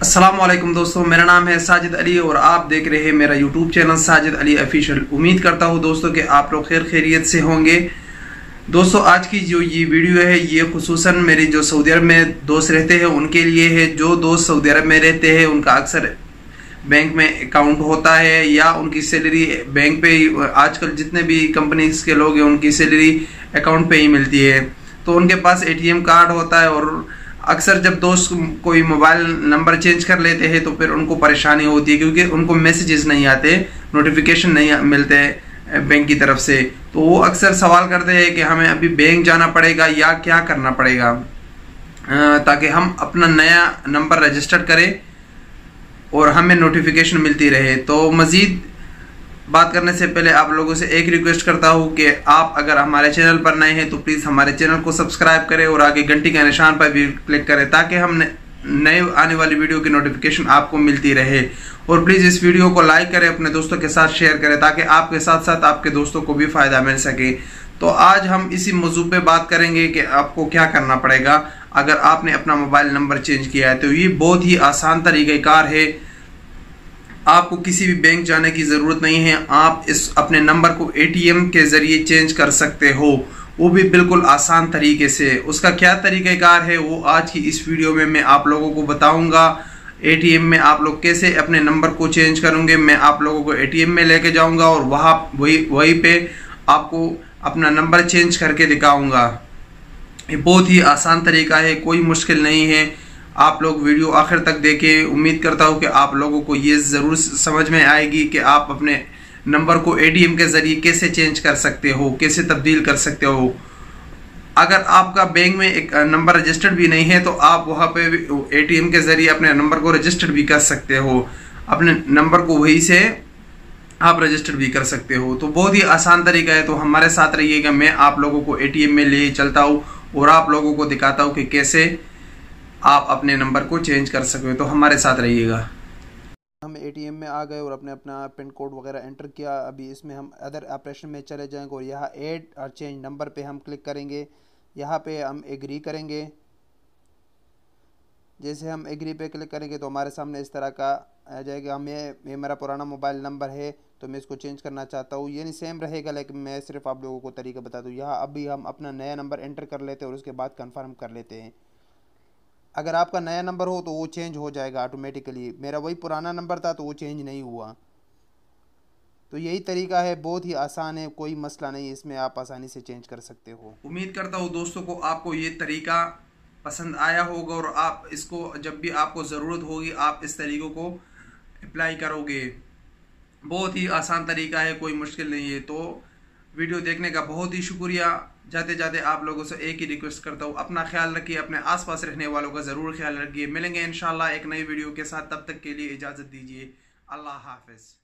अस्सलामुअलैकुम दोस्तों, मेरा नाम है साजिद अली और आप देख रहे हैं मेरा YouTube channel Sajid Ali official. उम्मीद करता हूं दोस्तों कि आप लोग खैर खैरियत से होंगे। दोस्तों, आज की जो ये वीडियो है ये खुसूसन मेरे जो सऊदी अरब में दोस्त रहते हैं उनके लिए है। जो दोस्त सऊदी अरब में रहते हैं उनका अक्सर बैंक में अकाउंट होता है या उनकी सैलरी बैंक पे ही, आजकल जितने भी कंपनीज के लोग हैं उनकी सैलरी अकाउंट पे ही मिलती है, तो उनके पास एटीएम कार्ड होता है और अक्सर जब दोस्त कोई मोबाइल नंबर चेंज कर लेते हैं तो फिर उनको परेशानी होती है क्योंकि उनको मैसेजेस नहीं आते, नोटिफिकेशन नहीं मिलते बैंक की तरफ से। तो वो अक्सर सवाल करते हैं कि हमें अभी बैंक जाना पड़ेगा या क्या करना पड़ेगा ताकि हम अपना नया नंबर रजिस्टर करें और हमें नोटिफिकेशन मिलती रहे। तो मज़ीद बात करने से पहले आप लोगों से एक रिक्वेस्ट करता हूं कि आप अगर हमारे चैनल पर नए हैं तो प्लीज़ हमारे चैनल को सब्सक्राइब करें और आगे घंटी के निशान पर भी क्लिक करें ताकि हम नए आने वाली वीडियो की नोटिफिकेशन आपको मिलती रहे। और प्लीज़ इस वीडियो को लाइक करें, अपने दोस्तों के साथ शेयर करें ताकि आपके साथ साथ आपके दोस्तों को भी फ़ायदा मिल सके। तो आज हम इसी मौजू पे बात करेंगे कि आपको क्या करना पड़ेगा अगर आपने अपना मोबाइल नंबर चेंज किया है। तो ये बहुत ही आसान तरीक़ाकार है, आपको किसी भी बैंक जाने की ज़रूरत नहीं है। आप इस अपने नंबर को एटीएम के ज़रिए चेंज कर सकते हो, वो भी बिल्कुल आसान तरीके से। उसका क्या तरीक़ाकार है वो आज की इस वीडियो में मैं आप लोगों को बताऊंगा। एटीएम में आप लोग कैसे अपने नंबर को चेंज करेंगे, मैं आप लोगों को एटीएम में लेके जाऊंगा और वहीं पे आपको अपना नंबर चेंज करके दिखाऊंगा। ये बहुत ही आसान तरीका है, कोई मुश्किल नहीं है। आप लोग वीडियो आखिर तक देखें, उम्मीद करता हूं कि आप लोगों को ये ज़रूर समझ में आएगी कि आप अपने नंबर को एटीएम के ज़रिए कैसे चेंज कर सकते हो, कैसे तब्दील कर सकते हो। अगर आपका बैंक में एक नंबर रजिस्टर्ड भी नहीं है तो आप वहां पे एटीएम के ज़रिए अपने नंबर को रजिस्टर भी कर सकते हो, अपने नंबर को वहीं से आप रजिस्टर भी कर सकते हो। तो बहुत ही आसान तरीका है, तो हमारे साथ रहिएगा। मैं आप लोगों को एटीएम में ले चलता हूँ और आप लोगों को दिखाता हूँ कि कैसे आप अपने नंबर को चेंज कर सकते, तो हमारे साथ रहिएगा। हम एटीएम में आ गए और अपना पिन कोड वगैरह एंटर किया। अभी इसमें हम अदर ऑपरेशन में चले जाएंगे और यहाँ ऐड और चेंज नंबर पे हम क्लिक करेंगे। यहाँ पे हम एग्री करेंगे। जैसे हम एग्री पे क्लिक करेंगे तो हमारे सामने इस तरह का आ जाएगा। ये मेरा पुराना मोबाइल नंबर है तो मैं इसको चेंज करना चाहता हूँ। ये नहीं सेम रहेगा, लेकिन मैं सिर्फ आप लोगों को तरीका बता दूँ। यहाँ अभी हम अपना नया नंबर एंटर कर लेते हैं और उसके बाद कन्फर्म कर लेते हैं। अगर आपका नया नंबर हो तो वो चेंज हो जाएगा ऑटोमेटिकली। मेरा वही पुराना नंबर था तो वो चेंज नहीं हुआ। तो यही तरीका है, बहुत ही आसान है, कोई मसला नहीं, इसमें आप आसानी से चेंज कर सकते हो। उम्मीद करता हूँ दोस्तों को आपको ये तरीका पसंद आया होगा और आप इसको जब भी आपको ज़रूरत होगी आप इस तरीक़ों को अप्लाई करोगे। बहुत ही आसान तरीका है, कोई मुश्किल नहीं है। तो वीडियो देखने का बहुत ही शुक्रिया। जाते जाते आप लोगों से एक ही रिक्वेस्ट करता हूँ, अपना ख्याल रखिए, अपने आसपास रहने वालों का ज़रूर ख्याल रखिए। मिलेंगे इंशाल्लाह एक नई वीडियो के साथ, तब तक के लिए इजाज़त दीजिए। अल्लाह हाफ़िज़।